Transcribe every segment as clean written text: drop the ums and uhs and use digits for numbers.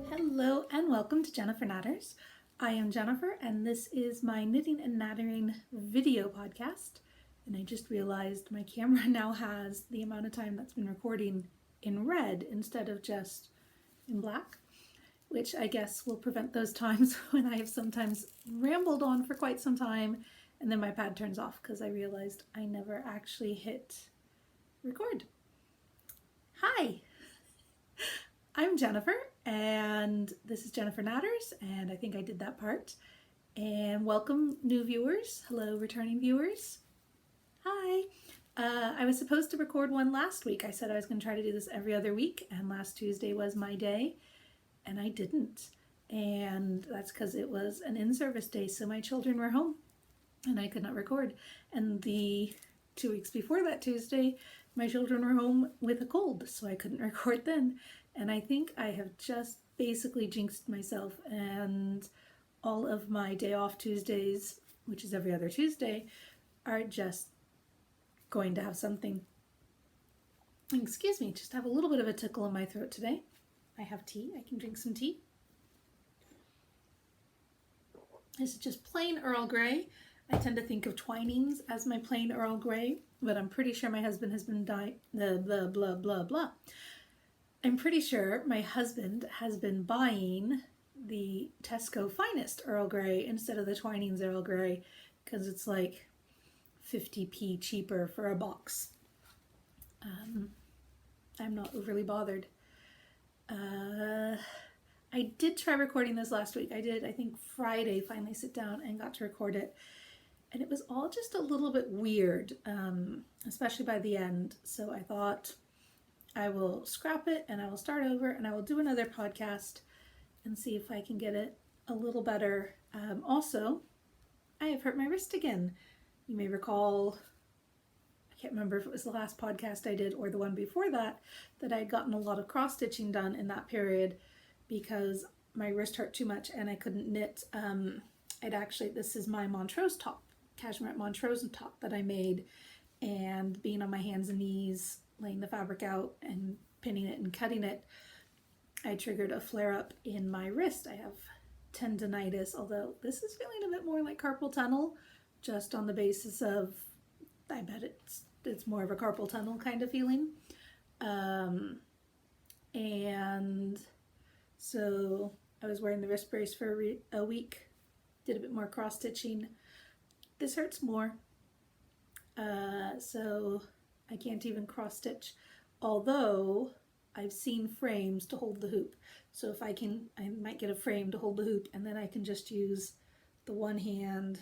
Hello and welcome to Jennifer Knatters. I am Jennifer and this is my knitting and nattering video podcast. And I just realized my camera now has the amount of time that's been recording in red instead of just in black, which I guess will prevent those times when I have sometimes rambled on for quite some time and then my pad turns off because I realized I never actually hit record. Hi! I'm Jennifer, and this is Jennifer Knatters, and I think I did that part. And welcome new viewers. Hello returning viewers. Hi. I was supposed to record one last week. I said I was going to try to do this every other week, and last Tuesday was my day, and I didn't. And that's because it was an in-service day, so my children were home, and I could not record. And the 2 weeks before that Tuesday, my children were home with a cold, so I couldn't record then. And I think I have just basically jinxed myself, and all of my day off Tuesdays, which is every other Tuesday, are just going to have something. Excuse me, just have a little bit of a tickle in my throat today. I have tea. I can drink some tea. This is just plain Earl Grey. I tend to think of Twinings as my plain Earl Grey, but I'm pretty sure my husband has been blah, blah, blah, blah. I'm pretty sure my husband has been buying the Tesco Finest Earl Grey instead of the Twinings Earl Grey because it's like 50p cheaper for a box. I'm not overly bothered. I did try recording this last week. I did, I think Friday, finally sit down and got to record it. And it was all just a little bit weird, especially by the end. So I thought I will scrap it and I will start over and I will do another podcast and see if I can get it a little better. Also, I have hurt my wrist again. You may recall, I can't remember if it was the last podcast I did or the one before that, that I had gotten a lot of cross stitching done in that period because my wrist hurt too much and I couldn't knit. This is my Montrose top, cashmere Montrose top that I made, and being on my hands and knees, laying the fabric out and pinning it and cutting it, I triggered a flare-up in my wrist. I have tendonitis, although this is feeling a bit more like carpal tunnel, just on the basis of, I bet it's more of a carpal tunnel kind of feeling. And so I was wearing the wrist brace for a week, did a bit more cross-stitching. This hurts more, so I can't even cross stitch, although I've seen frames to hold the hoop. So if I might get a frame to hold the hoop and then I can just use the one hand,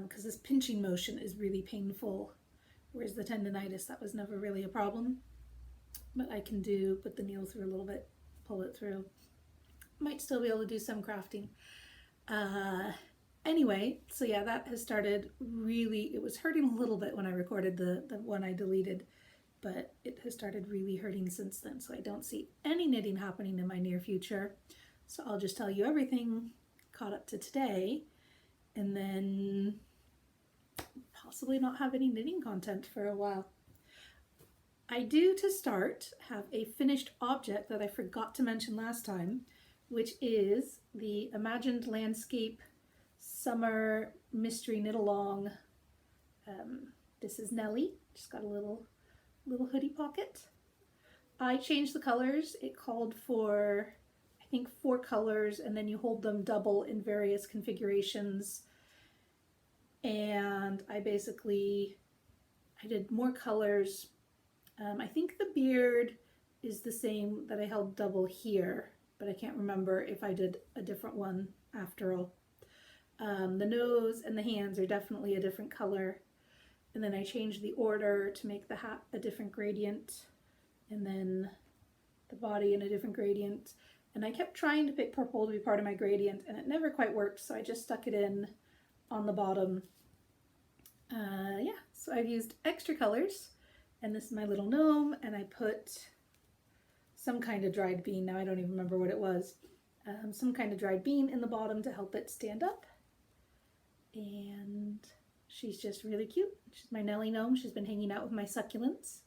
because this pinching motion is really painful, whereas the tendonitis, that was never really a problem. But I can put the needle through a little bit, pull it through. Might still be able to do some crafting. Anyway, so yeah, that has started really, it was hurting a little bit when I recorded the one I deleted, but it has started really hurting since then. So I don't see any knitting happening in my near future. So I'll just tell you everything caught up to today and then possibly not have any knitting content for a while. I do, to start, have a finished object that I forgot to mention last time, which is the Imagined Landscape Summer Mystery Knit Along. This is Nellie. Just got a little hoodie pocket. I changed the colors. It called for, I think, 4 colors, and then you hold them double in various configurations. And I did more colors. I think the beard is the same that I held double here, but I can't remember if I did a different one after all. The nose and the hands are definitely a different color. And then I changed the order to make the hat a different gradient, and then the body in a different gradient. And I kept trying to pick purple to be part of my gradient, and it never quite worked, so I just stuck it in on the bottom. Yeah, so I've used extra colors, and this is my little gnome, and I put some kind of dried bean. Now I don't even remember what it was. some kind of dried bean in the bottom to help it stand up. And she's just really cute. She's my Nellie gnome. She's been hanging out with my succulents.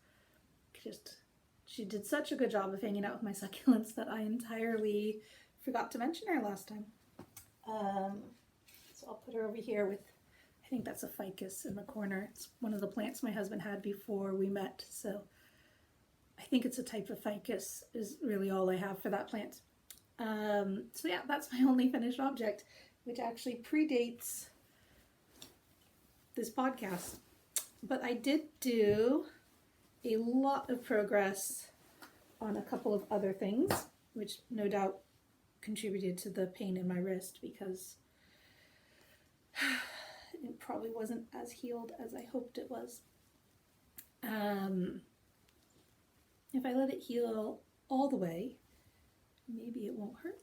She did such a good job of hanging out with my succulents that I entirely forgot to mention her last time. So I'll put her over here with, I think that's a ficus in the corner. It's one of the plants my husband had before we met, so I think it's a type of ficus is really all I have for that plant. So yeah, that's my only finished object, which actually predates this podcast. But I did do a lot of progress on a couple of other things, which no doubt contributed to the pain in my wrist because it probably wasn't as healed as I hoped it was. If I let it heal all the way, maybe it won't hurt.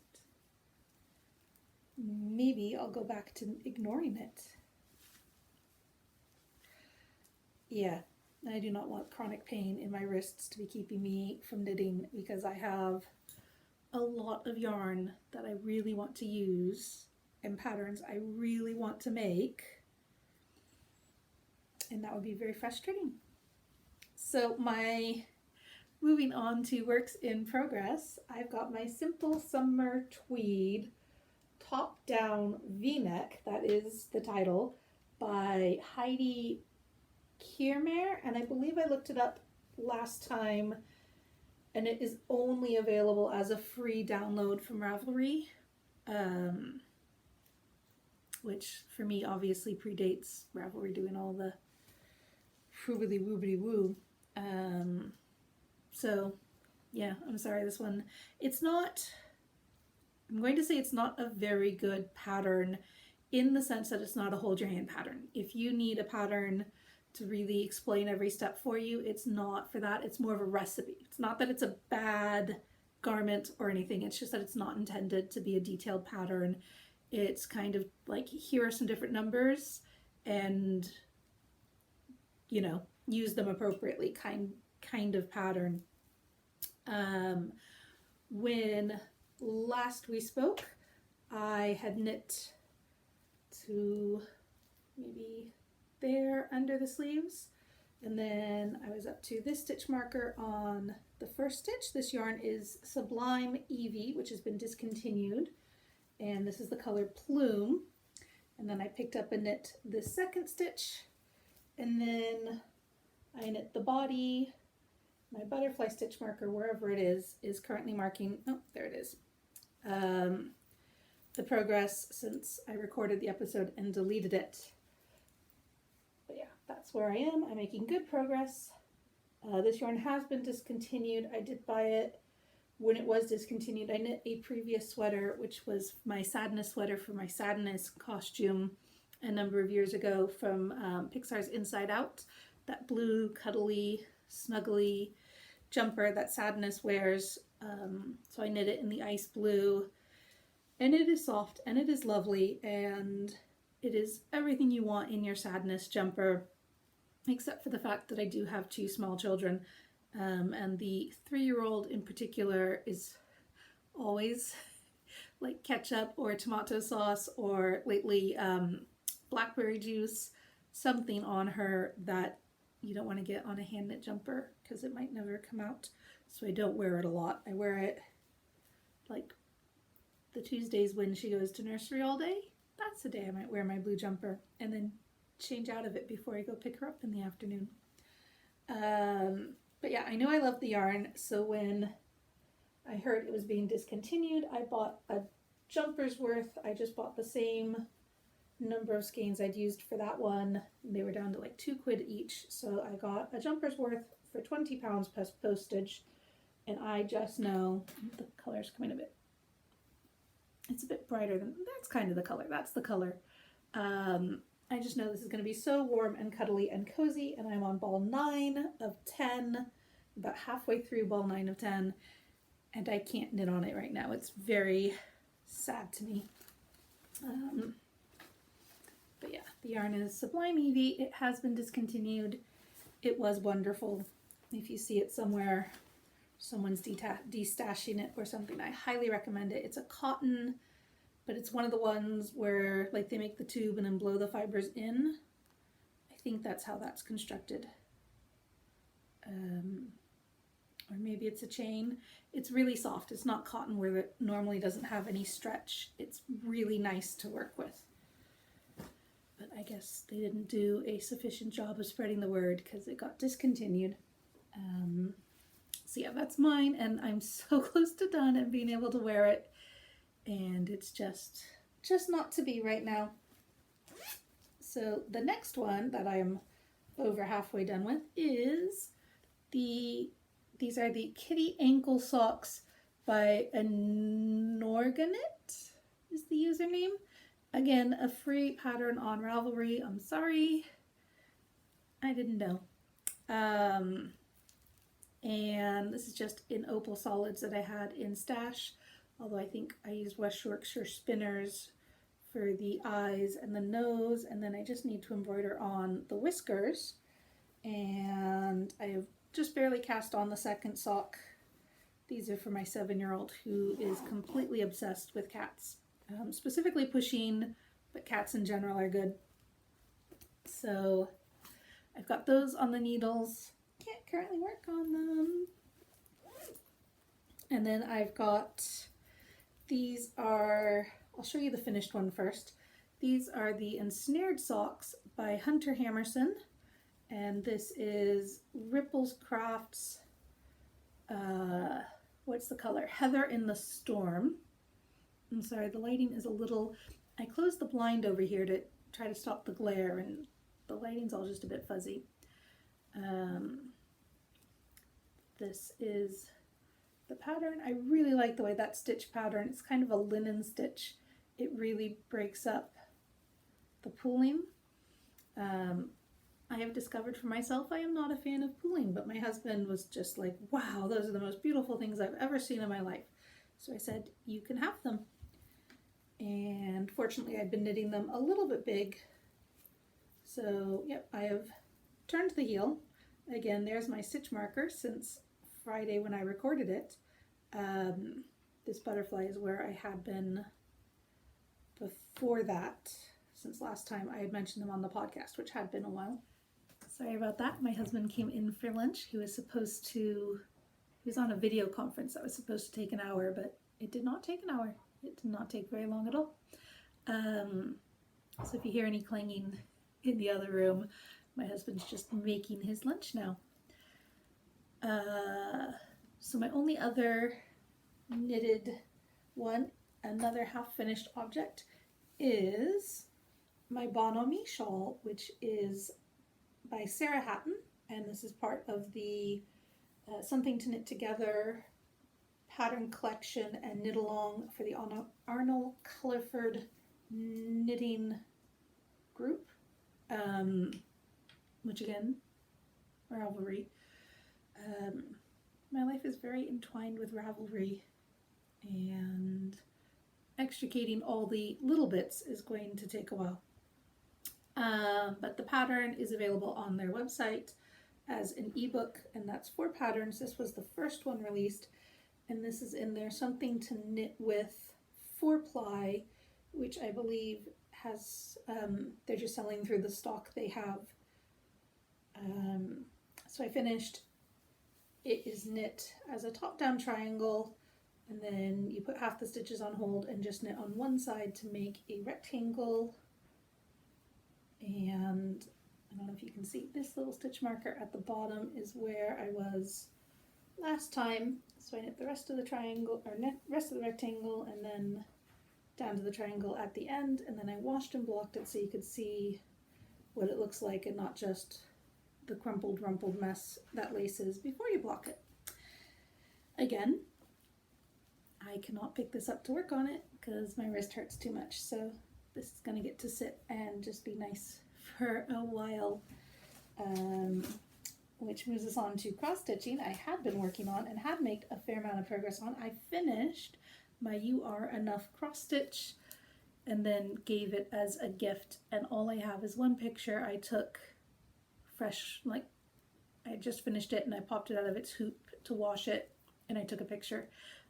Maybe I'll go back to ignoring it. Yeah, I do not want chronic pain in my wrists to be keeping me from knitting because I have a lot of yarn that I really want to use and patterns I really want to make, and that would be very frustrating. So moving on to works in progress, I've got my Simple Summer Tweed top down v-neck, that is the title, by Heidi Kirrmaier, and I believe I looked it up last time and it is only available as a free download from Ravelry, which for me obviously predates Ravelry doing all the woobly woobly woo. So yeah, I'm sorry, this one, I'm going to say it's not a very good pattern in the sense that it's not a hold your hand pattern. If you need a pattern to really explain every step for you, it's not for that. It's more of a recipe. It's not that it's a bad garment or anything. It's just that it's not intended to be a detailed pattern. It's kind of like, here are some different numbers and, you know, use them appropriately kind of pattern. When last we spoke, I had knit to maybe there under the sleeves, and then I was up to this stitch marker on the first stitch. This yarn is Sublime Evie, which has been discontinued, and this is the color Plume. And then I picked up and knit the second stitch, and then I knit the body. My butterfly stitch marker, wherever it is currently marking, oh, there it is, the progress since I recorded the episode and deleted it. But yeah, that's where I am. I'm making good progress. This yarn has been discontinued. I did buy it when it was discontinued. I knit a previous sweater, which was my sadness sweater for my sadness costume a number of years ago from Pixar's Inside Out. That blue, cuddly, snuggly jumper that Sadness wears. So I knit it in the ice blue, and it is soft and it is lovely and it is everything you want in your Sadness jumper, except for the fact that I do have two small children, and the 3-year-old in particular is always like ketchup or tomato sauce or lately blackberry juice, something on her that you don't want to get on a hand knit jumper because it might never come out. So I don't wear it a lot. I wear it like the Tuesdays when she goes to nursery all day. That's the day I might wear my blue jumper and then change out of it before I go pick her up in the afternoon. But yeah, I knew I loved the yarn, so when I heard it was being discontinued, I bought a jumper's worth. I just bought the same number of skeins I'd used for that one. They were down to like £2 each, so I got a jumper's worth for £20 plus postage, and I just know the color's coming a bit, it's a bit brighter than, that's kind of the color, that's the color. I just know this is going to be so warm and cuddly and cozy, and I'm on ball 9 of 10, about halfway through ball 9 of 10, and I can't knit on it right now. It's very sad to me. But yeah, the yarn is Sublime Evie. It has been discontinued. It was wonderful. If you see it somewhere, someone's destashing it or something, I highly recommend it. It's a cotton, but it's one of the ones where like they make the tube and then blow the fibers in. I think that's how that's constructed. Or maybe it's a chain. It's really soft. It's not cotton where it normally doesn't have any stretch. It's really nice to work with. But I guess they didn't do a sufficient job of spreading the word because it got discontinued. So yeah, that's mine, and I'm so close to done and being able to wear it, and it's just not to be right now. So the next one that I'm over halfway done with is these are the kitty ankle socks by Inoragknit is the username. Again, a free pattern on Ravelry. I'm sorry, I didn't know. And this is just in Opal solids that I had in Stash, although I think I used West Yorkshire spinners for the eyes and the nose, and then I just need to embroider on the whiskers. And I have just barely cast on the second sock. These are for my 7-year-old who is completely obsessed with cats, specifically Pusheen, but cats in general are good. So I've got those on the needles. Can't currently work on them. And then I've got, these are, I'll show you the finished one first. These are the ensnared socks by Hunter Hammerson. And this is Ripples Crafts, what's the color? Heather in the Storm. I'm sorry, the lighting is a little, I closed the blind over here to try to stop the glare, and the lighting's all just a bit fuzzy. This is the pattern. I really like the way that stitch pattern, it's kind of a linen stitch. It really breaks up the pooling. I have discovered for myself I am not a fan of pooling, but my husband was just like, wow, those are the most beautiful things I've ever seen in my life. So I said, you can have them. And fortunately I've been knitting them a little bit big. So yep, I have turned the heel. Again, there's my stitch marker since Friday when I recorded it. This butterfly is where I had been before that, since last time I had mentioned them on the podcast, which had been a while. Sorry about that. My husband came in for lunch. He was on a video conference that was supposed to take an hour, but it did not take an hour. It did not take very long at all. So if you hear any clanging in the other room, my husband's just making his lunch now. So my only other knitted one, another half-finished object, is my bonomi shawl, which is by Sarah Hatton, and this is part of the Something to Knit Together pattern collection and knit along for the Arnold Culliford knitting group, which again, Ravelry. My life is very entwined with Ravelry, and extricating all the little bits is going to take a while. But the pattern is available on their website as an ebook, and that's 4 patterns. This was the first one released, and this is in their Something to Knit With 4-ply, which I believe has, they're just selling through the stock they have. So I finished, it is knit as a top-down triangle, and then you put half the stitches on hold and just knit on one side to make a rectangle. And I don't know if you can see, this little stitch marker at the bottom is where I was last time. So I knit the rest of the triangle, or rest of the rectangle, and then down to the triangle at the end, and then I washed and blocked it so you could see what it looks like and not just the crumpled, rumpled mess that lace is before you block it. Again, I cannot pick this up to work on it because my wrist hurts too much, so this is going to get to sit and just be nice for a while, which moves us on to cross stitching. I had been working on and had made a fair amount of progress on. I finished my You Are Enough cross stitch and then gave it as a gift, and all I have is one picture I took fresh, like I just finished it and I popped it out of its hoop to wash it, and I took a picture.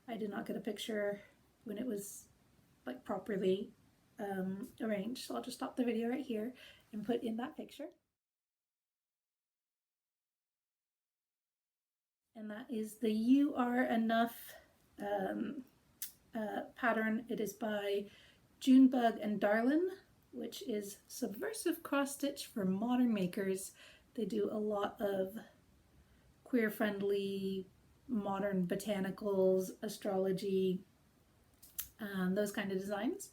I did not get a picture when it was like properly arranged, so I'll just stop the video right here and put in that picture. And that is the You Are Enough pattern. It is by Junebug and Darlin, which is subversive cross stitch for modern makers. They do a lot of queer friendly modern botanicals, astrology, those kind of designs.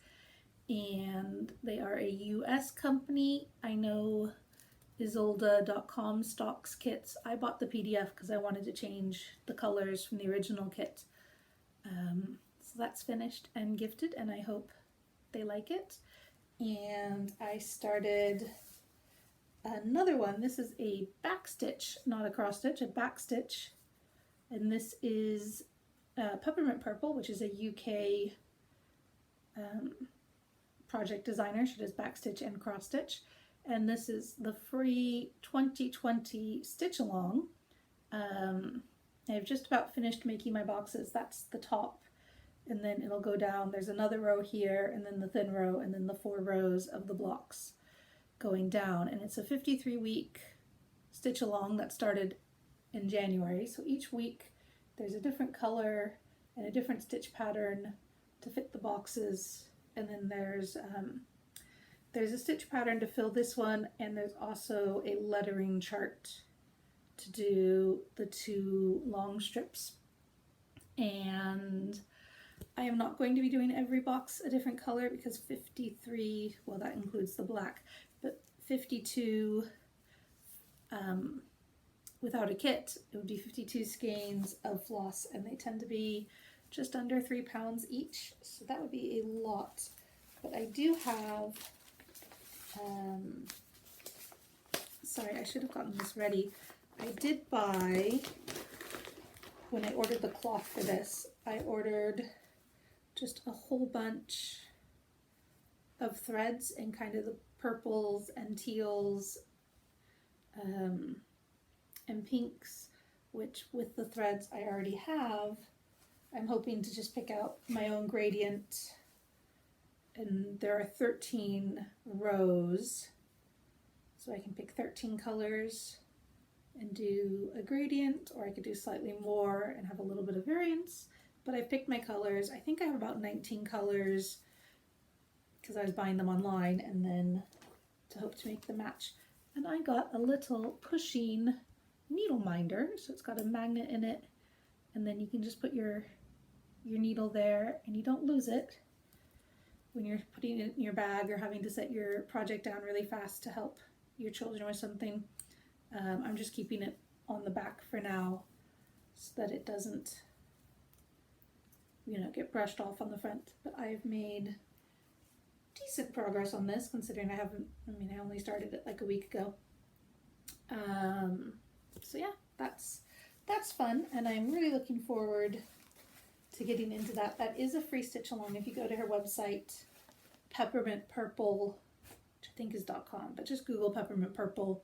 And they are a US company. I know Isolda.com stocks kits. I bought the PDF because I wanted to change the colors from the original kit. So that's finished and gifted, and I hope they like it. And I started another one. This is a back stitch, not a cross stitch, a back stitch. And this is Peppermint Purple, which is a UK project designer. She does back stitch and cross stitch. And this is the free 2020 stitch along. I've just about finished making my boxes. That's the top, and then it'll go down. There's another row here, and then the thin row, and then the 4 rows of the blocks going down. And it's a 53-week stitch along that started in January. So each week there's a different color and a different stitch pattern to fit the boxes. And then there's a stitch pattern to fill this one, and there's also a lettering chart to do the 2 long strips. And I am not going to be doing every box a different color because 53, well, that includes the black, but 52 without a kit, it would be 52 skeins of floss, and they tend to be just under 3 pounds each, so that would be a lot. But I do have sorry, I should have gotten this ready. I did buy, when I ordered the cloth for this, I ordered just a whole bunch of threads in kind of the purples and teals and pinks, which with the threads I already have, I'm hoping to just pick out my own gradient. And there are 13 rows, so I can pick 13 colors and do a gradient, or I could do slightly more and have a little bit of variance. But I've picked my colors. I think I have about 19 colors because I was buying them online, and then to hope to make them match. And I got a little pushing needle minder, so it's got a magnet in it, and then you can just put your needle there and you don't lose it when you're putting it in your bag or having to set your project down really fast to help your children with something. I'm just keeping it on the back for now so that it doesn't, get brushed off on the front. But I've made decent progress on this, considering I only started it like a week ago. So yeah, that's fun, and I'm really looking forward to getting into that. That is a free stitch along if you go to her website, Peppermint Purple, which I think is .com, but just Google Peppermint Purple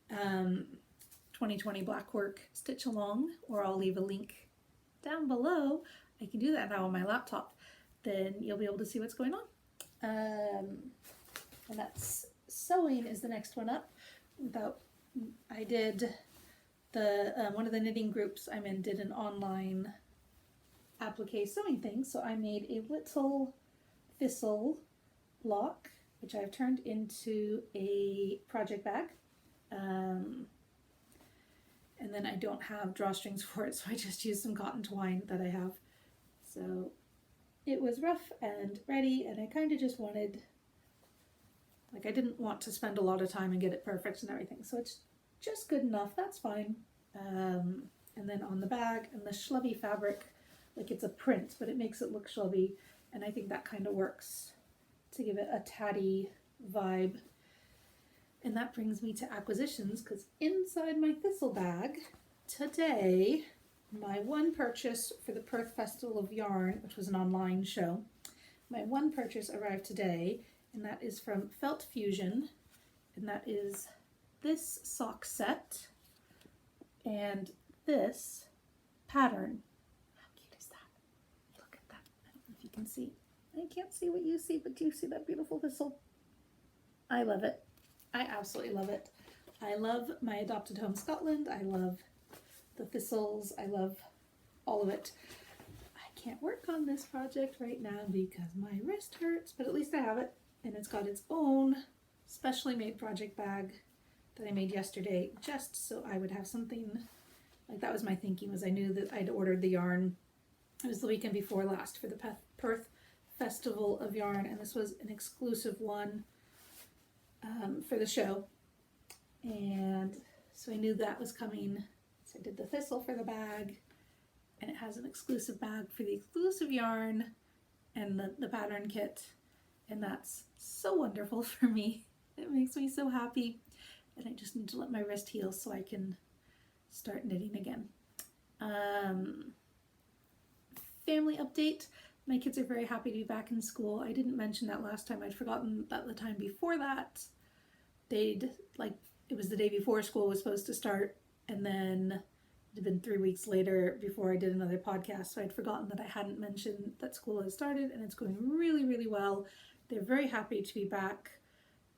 2020 Blackwork stitch along, or I'll leave a link down below. I can do that now on my laptop. Then you'll be able to see what's going on. And that's sewing is the next one up. I did the one of the knitting groups I'm in did an online applique sewing thing, so I made a little thistle block, which I've turned into a project bag. And then I don't have drawstrings for it, so I just used some cotton twine that I have. So it was rough and ready, and I kind of just wanted, I didn't want to spend a lot of time and get it perfect and everything, so it's just good enough. That's fine. And then on the bag and the schlubby fabric, it's a print, but it makes it look schlubby, and I think that kind of works to give it a tatty vibe. And that brings me to acquisitions, because inside my thistle bag today, my one purchase for the Perth Festival of Yarn, which was an online show, my one purchase arrived today, and that is from Felt Fusion, and that is this sock set and this pattern. can see. I can't see what you see, but do you see that beautiful thistle? I love it. I absolutely love it. I love my adopted home Scotland. I love the thistles. I love all of it. I can't work on this project right now because my wrist hurts, but at least I have it. And it's got its own specially made project bag that I made yesterday just so I would have something. Like, that was my thinking, was I knew that I'd ordered the yarn. It was the weekend before last for the Perth Festival of Yarn, and this was an exclusive one for the show. And so I knew that was coming. So I did the thistle for the bag, and it has an exclusive bag for the exclusive yarn and the pattern kit. And that's so wonderful for me. It makes me so happy. And I just need to let my wrist heal so I can start knitting again. Family update. My kids are very happy to be back in school. I didn't mention that last time. I'd forgotten that the time before that, it was the day before school was supposed to start, and then it had been 3 weeks later before I did another podcast, so I'd forgotten that I hadn't mentioned that school had started, and it's going really, really well. They're very happy to be back.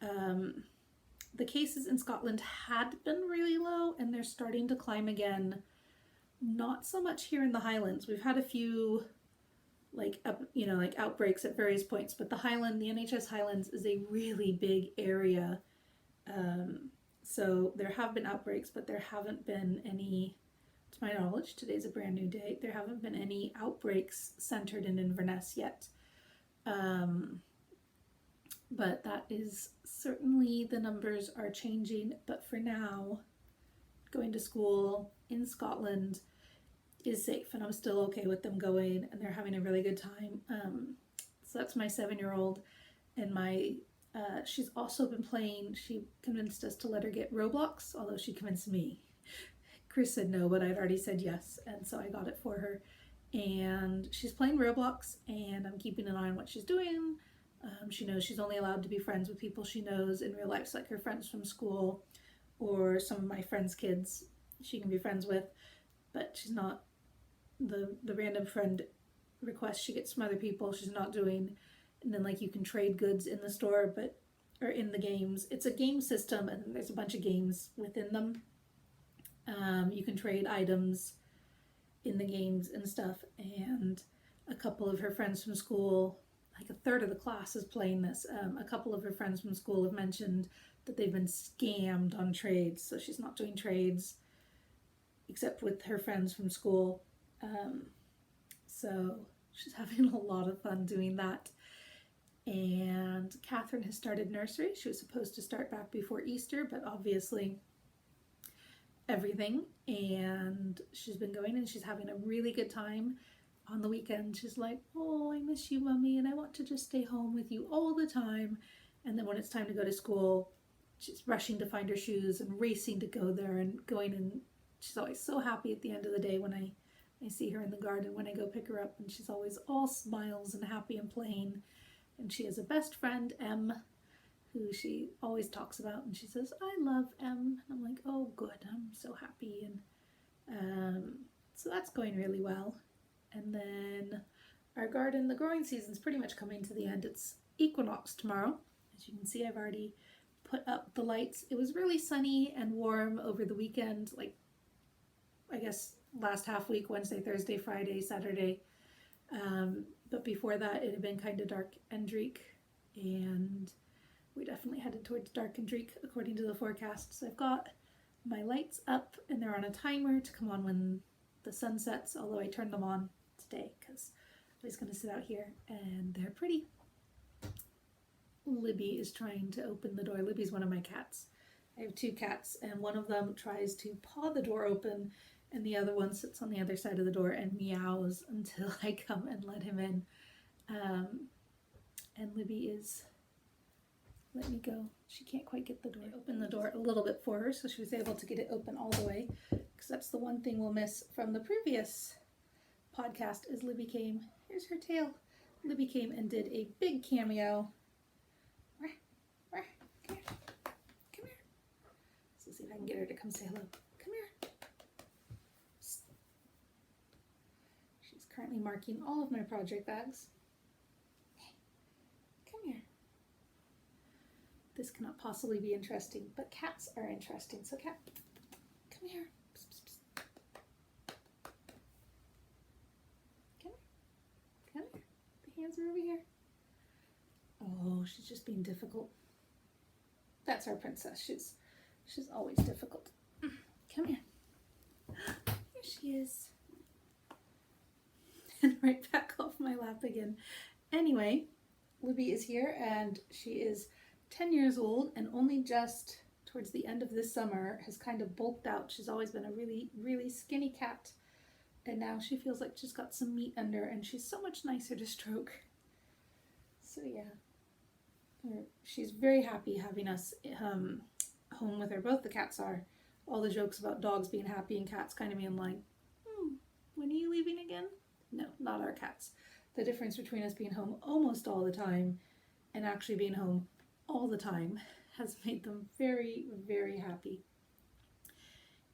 The cases in Scotland had been really low, and they're starting to climb again. Not so much here in the Highlands. We've had a few outbreaks at various points, but the NHS Highlands is a really big area. So there have been outbreaks, but there haven't been any, to my knowledge, today's a brand new day, there haven't been any outbreaks centered in Inverness yet. But that is certainly, the numbers are changing, but for now, going to school in Scotland is safe, and I'm still okay with them going, and they're having a really good time. So that's my 7-year-old, and she's also been playing. She convinced us to let her get Roblox, although she convinced me. Chris said no, but I'd already said yes, and so I got it for her. And she's playing Roblox, and I'm keeping an eye on what she's doing. She knows she's only allowed to be friends with people she knows in real life, so like her friends from school or some of my friends' kids she can be friends with, but she's not, the random friend requests she gets from other people she's not doing. And then you can trade goods in the store, or in the games. It's a game system, and there's a bunch of games within them. You can trade items in the games and stuff, and a couple of her friends from school, a third of the class is playing this. A couple of her friends from school have mentioned that they've been scammed on trades, so she's not doing trades except with her friends from school. So she's having a lot of fun doing that. And Catherine has started nursery. She was supposed to start back before Easter, but obviously everything, and she's been going, and she's having a really good time. On the weekend, she's like, oh, I miss you, Mommy, and I want to just stay home with you all the time. And then when it's time to go to school, she's rushing to find her shoes and racing to go there and going, and she's always so happy at the end of the day when I see her in the garden when I go pick her up, and she's always all smiles and happy and playing. And she has a best friend, Em, who she always talks about, and she says, I love Em. And I'm like, oh, good, I'm so happy. And so that's going really well. And then our garden, the growing season's pretty much coming to the end. It's equinox tomorrow. As you can see, I've already put up the lights. It was really sunny and warm over the weekend, I guess last half week, Wednesday, Thursday, Friday, Saturday. But before that, it had been kind of dark and dreak, and we definitely headed towards dark and dreak according to the forecast. So I've got my lights up, and they're on a timer to come on when the sun sets, although I turned them on today because I was going to sit out here, and they're pretty. Libby is trying to open the door. Libby's one of my cats. I have 2 cats, and one of them tries to paw the door open, and the other one sits on the other side of the door and meows until I come and let him in. And Libby is, let me go. She can't quite get the door. I opened the door a little bit for her, so she was able to get it open all the way, because that's the one thing we'll miss from the previous podcast is Libby came. Here's her tail. Libby came and did a big cameo. Come here. Come here. So see if I can get her to come say hello. Come here. She's currently marking all of my project bags. this cannot possibly be interesting, but cats are interesting. So cat, come here. Psst, psst, psst. Come here. Come here. The hands are over here. Oh, she's just being difficult. That's our princess. She's always difficult. Come here. Here she is. And right back off my lap again. Anyway, Libby is here and she is 10 years old and only just towards the end of this summer has kind of bulked out. She's always been a really, really skinny cat. And now she feels like she's got some meat under and she's so much nicer to stroke. So yeah. She's very happy having us home with her. Both the cats are. All the jokes about dogs being happy and cats kind of being like, when are you leaving again? No, not our cats. The difference between us being home almost all the time and actually being home all the time has made them very, very happy.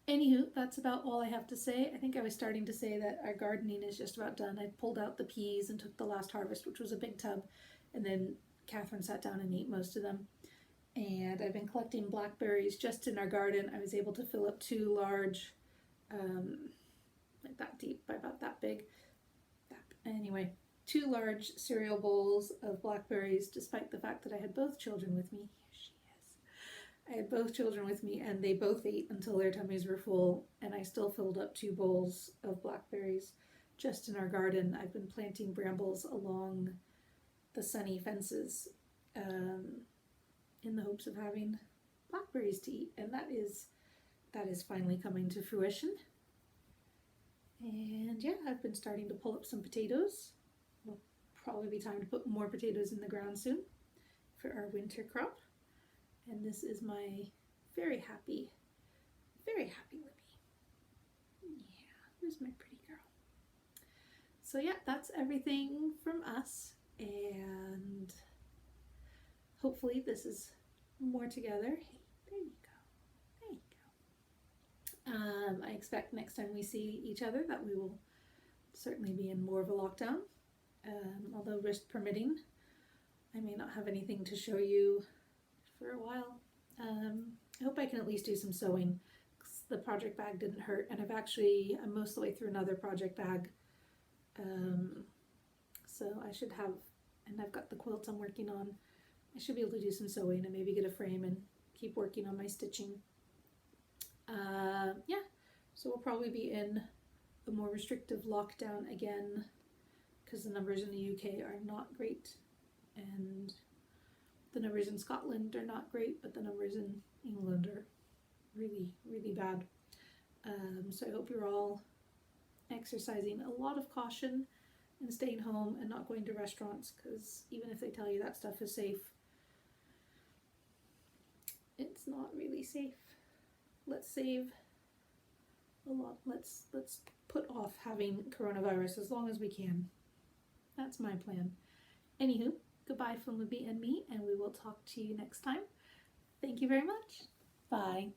Anywho, that's about all I have to say. I think I was starting to say that our gardening is just about done. I pulled out the peas and took the last harvest, which was a big tub, and then Catherine sat down and ate most of them. And I've been collecting blackberries just in our garden. I was able to fill up 2 large, like that deep, by about that big. Anyway, 2 large cereal bowls of blackberries, despite the fact that I had both children with me. Here she is. I had both children with me and they both ate until their tummies were full, and I still filled up 2 bowls of blackberries just in our garden. I've been planting brambles along the sunny fences in the hopes of having blackberries to eat, and that is finally coming to fruition. And yeah, I've been starting to pull up some potatoes. Will probably be time to put more potatoes in the ground soon for our winter crop. And this is my very happy Libby. Yeah, where's my pretty girl? So yeah, that's everything from us. And hopefully this is more together. Hey, there you go. There you go. I expect next time we see each other that we will certainly be in more of a lockdown. Although risk permitting, I may not have anything to show you for a while. I hope I can at least do some sewing. The project bag didn't hurt, and I'm most of the way through another project bag. So I should have, and I've got the quilts I'm working on. I should be able to do some sewing and maybe get a frame and keep working on my stitching. Yeah, so we'll probably be in a more restrictive lockdown again because the numbers in the UK are not great, and the numbers in Scotland are not great, but the numbers in England are really, really bad. So I hope you're all exercising a lot of caution and staying home and not going to restaurants, because even if they tell you that stuff is safe, it's not really safe. Let's save a lot. Let's put off having coronavirus as long as we can. That's my plan. Anywho, goodbye from Libby and me, and we will talk to you next time. Thank you very much. Bye.